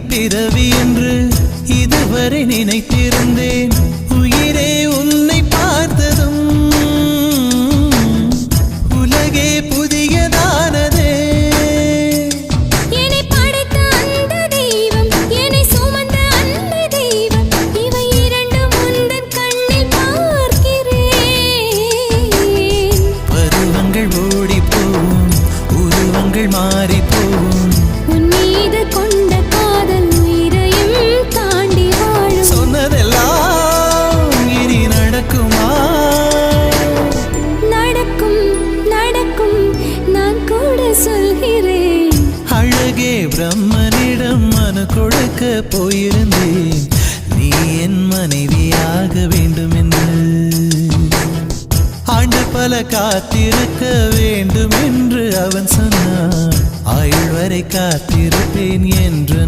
பிறவி என்று இதுவரை நினைத்திருந்தேன். உயிரே உன்னை பார்த்ததும் உலகே புதியதானதே. என்னை படைத்த அந்த தெய்வம், என்னை சுமந்த அந்த தெய்வம், இவை இரண்டும் உந்தன் கண்ணில் பார்க்கிறேன். பருவங்கள் ஓடிப்போம், உருவங்கள் மாறிப்போம். உன் மீது கொண்ட காதல் உயிரையும் தாண்டி வாழும். சொன்னதெல்லாம் இனி நடக்குமா? நடக்கும் நடக்கும், நான் கூட சொல்கிறேன். அழகே பிரம்மனிடம் மனு கொடுக்க போயிருந்தேன், நீ என் மனைவியாக வேண்டும் என்று. ஆண்டு பல காத்திருக்க வேண்டும் என்று அவன் சொன்னான். ஆயுள் வரை காத்திருப்பேன் என்று